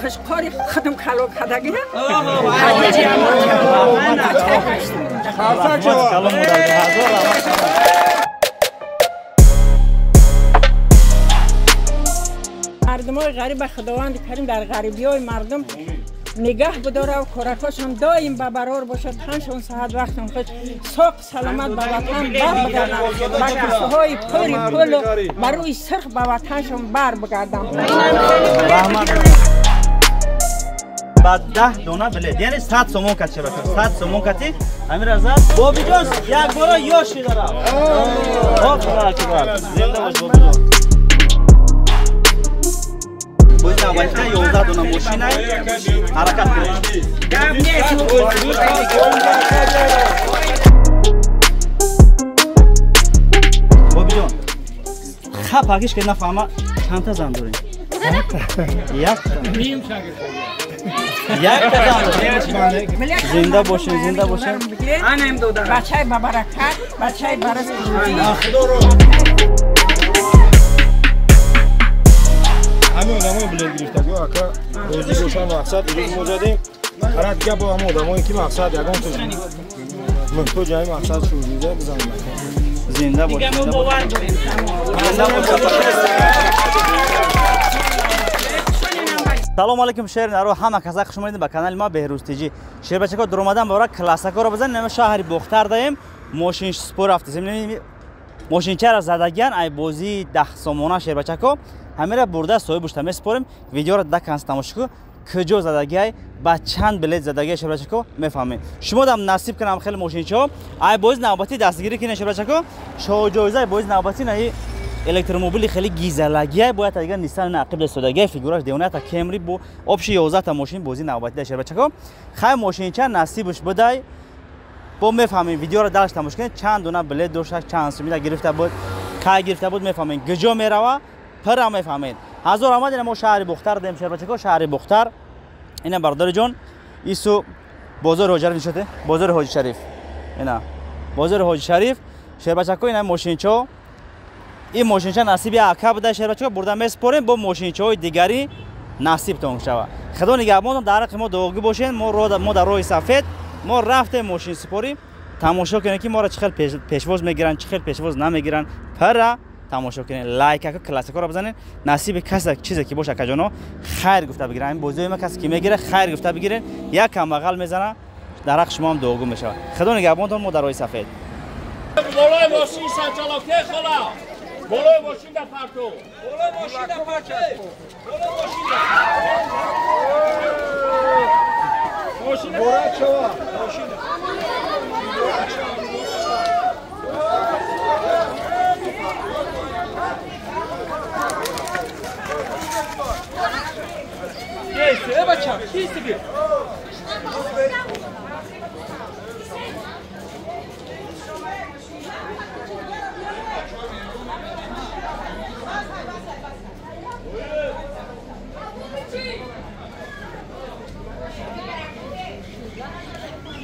خشقاری خودم کلو کدگی مردمای غریب خداوند کریم در غریبی‌های مردم نگاه بداره و کارکاشون دائم به برار باشد تنشون صحت وقتون خود ساق سلامت به وطن بر بگردن به کسوهای پوری پول بر روی سرخ به وطنشون بر بگردن بعد 10 دونه بلد یعنی 100 سومون کت چه بکنه 100 سومون کتی همین رضا بابی جان یک بار یاشی داره خب خدا اکبر زنده باش بابی جان باید نوشته 11 دونه ماشین حرکت کنید بابی جان خب پاکش که نفهمه چند تا زن داریم یک زنده باشین زنده باشین بچه با برکت بچه برس همه آدمای بلند گرفتگی آقا روزی روشن مقصد روز موجودیم هر دیگه با همه آدمایی که مقصد یگان تو مفتو جای مقصد شوریده بزنیم زنده باشین سلام علیکم شهر نرو همه کسا خوش اومدید به کانال ما بهروز تیجی شهر بچه‌ها در اومدن برای کلاسیکا رو بزنیم شهر بختر داریم ماشین سپور رفتیم ماشین چرا زدگان ای بازی 10 سومونه شهر بچه‌ها همه را برده صاحب بشتم سپوریم ویدیو رو دکانس تماشا کو کجا زدگی با چند بلیت زدگی شهر بچه‌ها میفهمید شما دم نصیب کنم خیلی ماشین چا ای بازی نوبتی دستگیری کنه شهر بچه‌ها شو جایزه بازی نوبتی نه الکتروموبیل خیلی گیزلگی باید دیگه نیسان نقیب استودگی فیگوراش دیونه تا کمری بو آپش 11 تا ماشین بازی نوبتی داشته بچه‌ها خیلی ماشین چند نصیبش بدای با میفهمین ویدیو رو درش تماشا کنید چند دونه بلیت دوشک چند سومی گرفته بود کی گرفته بود میفهمین کجا میروه پر میفهمین حضور آمد ما شهر بختر دیم شهر بچه‌ها شهر بختر اینا بردار جون ایسو بازار حاجی نشته بازار حاجی شریف اینا بازار حاجی شریف شهر بچه‌ها اینا ماشین چو این ماشین چه نصیبی عقب بده شهر بچه‌ها برده میسپاریم با ماشین چای دیگری نصیب تون شوه خدا نگهبان در حق ما داغی باشین ما در راه سفید ما رفتیم ماشین سپاری تماشا کنید که ما را چخل پیشواز میگیرن چخل پیشواز نمیگیرن پر تماشا کنید لایک که کلاسیکا رو بزنید نصیب کسی چیزی که باشه کجانو خیر گفته بگیرن این بازی ما کسی که میگیره خیر گفته بگیرن یک کم بغل میزنه در حق شما هم داغو میشه خدا نگهبانتون ما در راه سفید بالای ماشین سنچالاکه خلا بالای ماشین در پرتو بالای ماشین در پرتو بالای ماشین برای شما ماشین Ey bacham, kisi bir.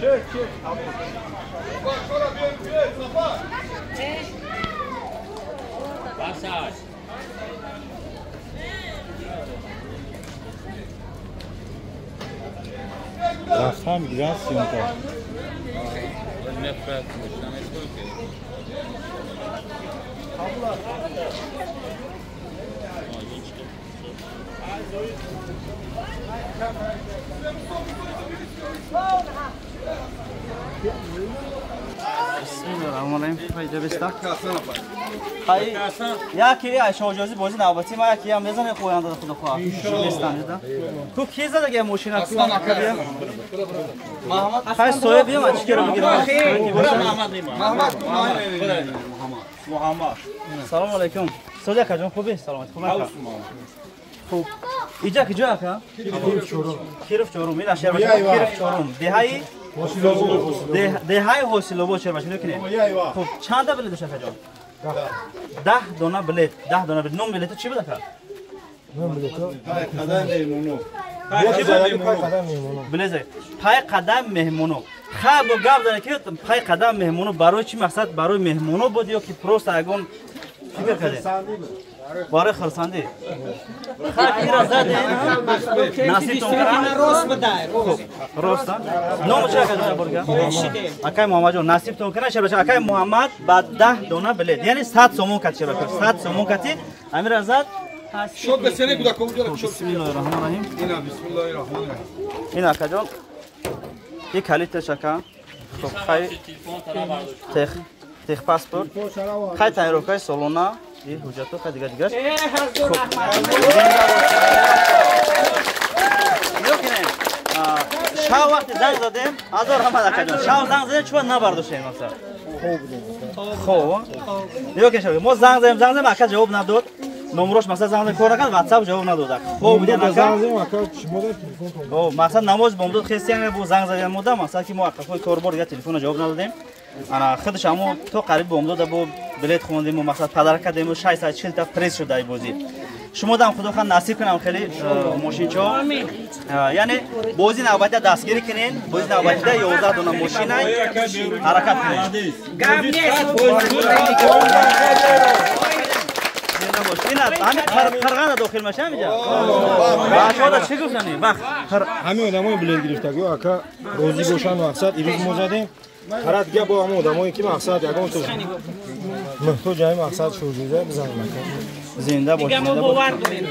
Çek. Bak şöyle bir kafa. Basaj. رفتم میگیرن سیون تا نفرت میشن Bismillahirrahmanirrahim. Haydi besta. Hay. Ya ki ya şojozi bozi navbati ma ya ki ya mezan qo'yanda xudo xoh. Bestanida. Tu kiza dege mashina tu akabiya. Muhammad. Hay so'yib yema chikara bigirma. Muhammad. Salom alaykum. So'da kajon xo'bi? Salomat. Xo'p. Ija ki joya ka? Kirif chorum. Ila sher bacha kirif chorum. Dehai دههای حوصله چه باشه نکنه خب چند تا بلیت داشته کجا 10 دونه بلیت 10 دونه بلیت 9 بلیت چی بده کرد 9 بلیت قدم مهمونو بلیت پای قدم مهمونو خب گفت داره که پای قدم مهمونو برای چی مقصد برای مهمونو بود یا که پروست اگون فکر کرده باره خرسندی خاکی را زده نصیب تون کنه راست بده راست نام چه کنه برگا اکای محمد جان نصیب تون کنه شب اکای محمد بعد 10 دونه بلد یعنی 100 سومون کتی شب 100 سومون کتی امیر آزاد شد بسنه کدا کجا بسم الله الرحمن الرحیم اینا بسم الله الرحمن الرحیم اینا کجا یک کلیت شکا خب خای تخ پاسپورت خای تایروکای سولونا این حجتو خای دیگه شاو وقتی زنگ زدیم آزار همه دکتر شاو زنگ زدیم چون نبرداشتیم مثلا خوب یکی شب ما زنگ زدیم اکا جواب نداد نمروش مثلا زنگ کار نکرد واتساپ جواب نداد خوب بودیم اکا زنگ زدیم اکا شما در تلفن او مثلا نماز بومدود خیستیان بو زنگ زدیم مودم مثلا که ما اکا کاربر دیگه تلفن جواب ندادیم انا خودش همو تو قریب بومدود بو بلیت خوندیم و مثلا پدر کردیم و 640 تا پریز شد ای بازی شما دام خدا خان نصیب کنم خیلی ماشین چا یعنی بازی نوبتی دستگیری کنین بازی نوبتی 11 دونه ماشین حرکت کنین این همین خرغان داخل میشه میجا باشا چی گفتنی وقت همین آدمای بلیت گرفتگی اکا روزی گوشن مقصد ایروز ما زدیم هر دیگه با هم آدمایی که مقصد یگان تو تو جای مقصد شوجوزه بزنیم زنده باش دیگه ما باور کنیم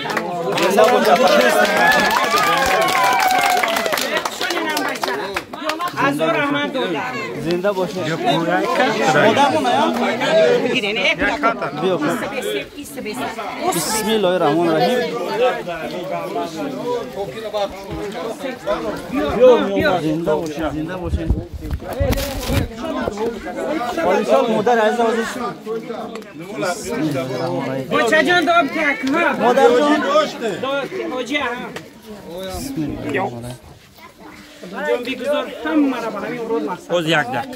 زنده باش از رحمان دولار زنده باش خودمون بگیرین یک بیا بسم الله الرحمن الرحیم زنده باشین زنده باشین پالیسال مادر عزیز بچه جان دام تک مادر جان حاجی جان بگذار همه را به همین روز مقصد باز یک دک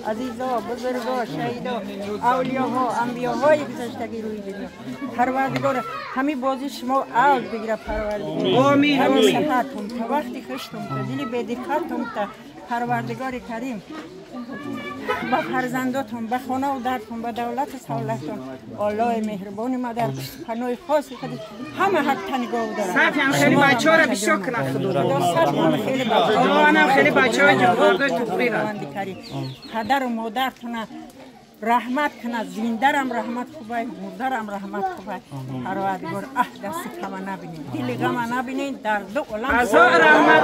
عزیزا بزرگا شهیدا اولیاها انبیاهای گذشتگی روی دنیا پروردگار همین بازی شما عوض بگیره پروردگار آمین همین صحتتون تا وقتی خشتم تا دلی بدقتم تا پروردگار کریم با فرزنداتون به خانه و درتون به دولت سهولتون الله مهربان ما در پناه خاصی خودی همه حق تنگاه دارم صافی خیلی بچه ها را بسیار کنه خیلی بچه خیلی بچه های جواب توفری را پدر و مادرتون رحمت کنه زندرم رحمت خوبه مردرم رحمت خوبه پروردگار دستی کم نبینین دل غم نبینین در دو عالم از رحمت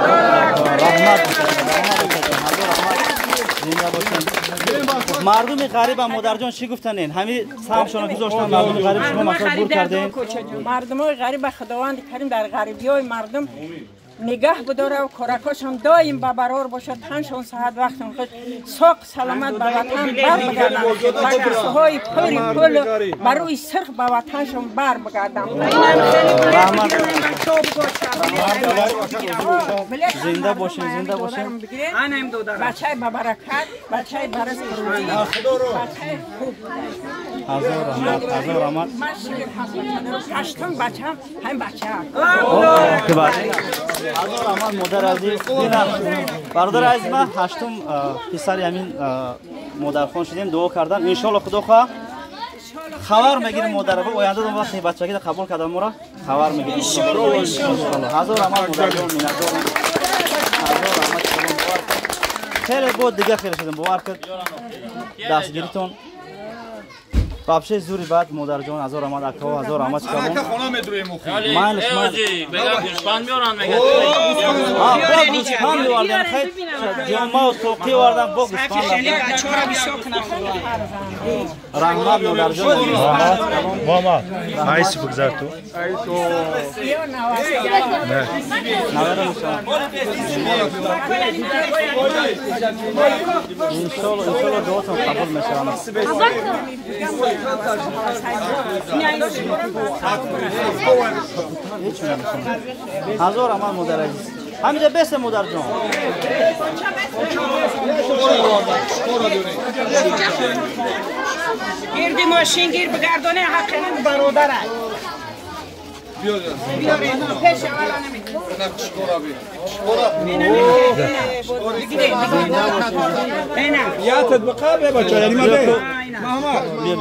مردم غریب هم مادر جان چی گفتنین همین سهمشون گذاشتن مردم غریب شما مثلا دور کردین مردم غریب خداوند کریم در غریبی های مردم نگاه بداره و کارکاشون دایم به برار باشه تنشون صحت وقتون خود ساق سلامت به وطن بر بگردن و کسوهای پل بر روی سرخ به وطنشون بر بگردن زنده باشین زنده باشین بچه به برکت بچه برس روزی بچه خوب هزار رحمت من شیر هشتم بچه هم بچه که بعد هزار رحمت مادر عزیز برادر عزیز من هشتم پسر همین مادر خان شدیم دعا کردن انشالله خدا خواه خبر میگیریم مادر با آینده دو وقتی بچگی قبول کردن ما را خبر میگیریم انشالله هزار رحمت مادر جان می‌نازم هزار رحمت خیلی بود دیگه خیلی شدیم باور کرد دستگیریتون بابشه زوری بعد مادر جان هزار رحمت اکا هزار رحمت شما خانه میدروی مخی من بگم گوشپان میارن میگه گوشپان میوردن خیلی جامعه و توقی وردن با گوشپان رحمت مادر جان ماما عایسی بگذار تو انشالله دعاتون قبول میشه هزار رحمت مادر عزیز همینجا بسته مادر جان گردی ماشین گیر بگردانه حق برادر پیش اولا نمیکنم. یادت بخوابه بچه یعنی ما به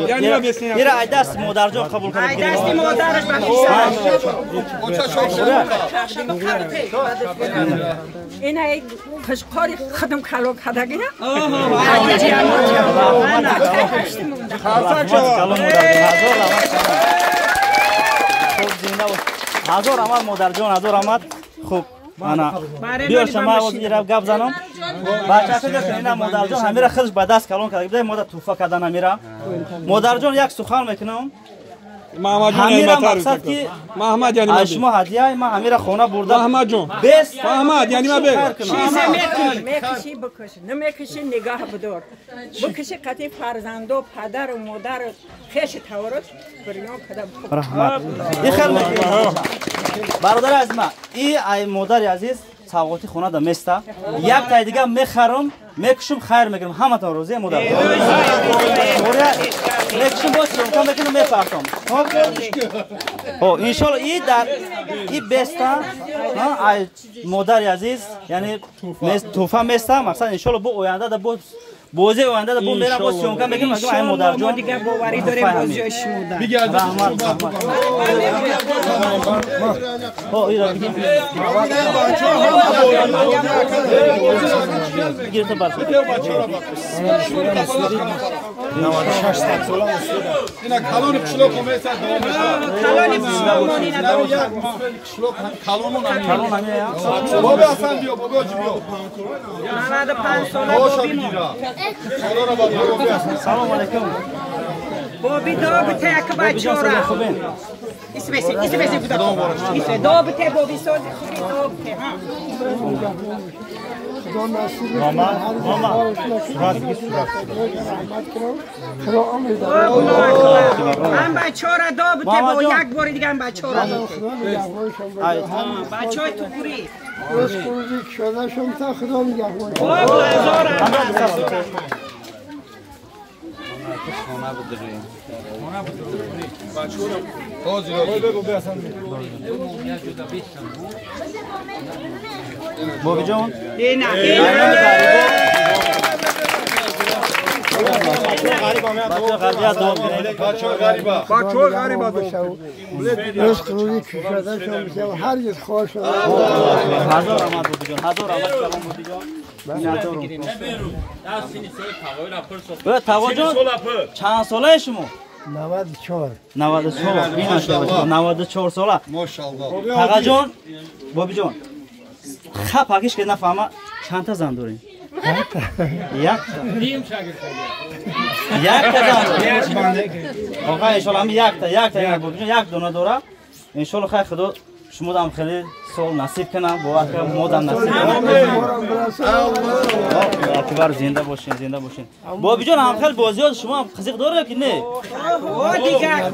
یعنی ما بسنیم یه را دست مادر جان قبول کنه دستی مادرش این خشقاری خدم کلو کدگیره هزار آمد مادر جان هزار آمد خوب انا بیار شما وزیر گپ زنم بچه فکر کنین مادر جان همیشه خودش به دست کلون کرده بده مادر توفه کردن نمیره مادر جان یک سخن میکنم محمد جان همیشه مقصد که محمد یعنی ما شما هدیه ما همیشه خونه برده محمد جان بس محمد یعنی ما به میکشی بکش نمیکشی نگاه بدار بکشی قطعی فرزند و پدر و مادر خیش تورد بریان کدام رحمت این خیلی برادر از ما ای مادر عزیز سوغاتی خونه دا میسته یک تای دیگه میخرم میکشم خیر میگیرم همتون روزی مادر میکشم باز شروع میکنم میفرستم خب ان شاء الله این در این بسته ای مادر عزیز یعنی توفه میسته مقصد ان شاء الله بو آینده دا بوزه آینده دا بو میرم باز شروع میکنم میگم ای مادر جان دیگه باوری داریم بوزه شما بگرد رحمت این را بگیر تو برس اینا کلون قشلوق میسه کلون نمیه بابا اصلا بیا بابا جی بیا 95 ساله بابی سلام علیکم بابی دو بته یک بچه خوبین اسمسی بوده دو بته بابی ساز خوبی دو بته هم بچه ها را دو بته با یک بار دیگه هم بچه ها را دو بچه های تو پوری روز کروزی شده شم تا خدا میگه بابی جان روز کروزی شده شم هرگز خوش شده هزار آمد بابی جان هزار آمد سلام بابی جان توا جان چند ساله شما 94 94 94 ساله ماشاءالله تاغا جان بابی جان خب پاکش که نفهمه چند تا زن دارین یک تا آقا انشالله هم یک تا بابی جان یک دونه داره انشالله خیلی خدا شما دم خیلی سال نصیب کنم با وقت ما دم نصیب کنم اکبر زنده باشین بابی جان هم خیلی بازیات شما هم خزیق داره که نه دیگه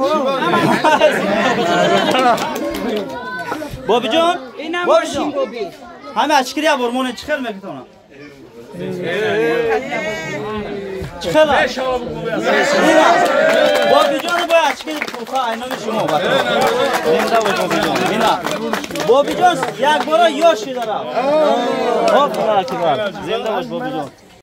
بابی جان اینم باشین بابی همه اچکری ها برمونه چخل میکنه چخل بابی جان باید اچکری پروفا اینامی شما زنده باش بابی جان اینا بابی جان یک بارا یاشی داره خدا اکبر زنده باش بابی جان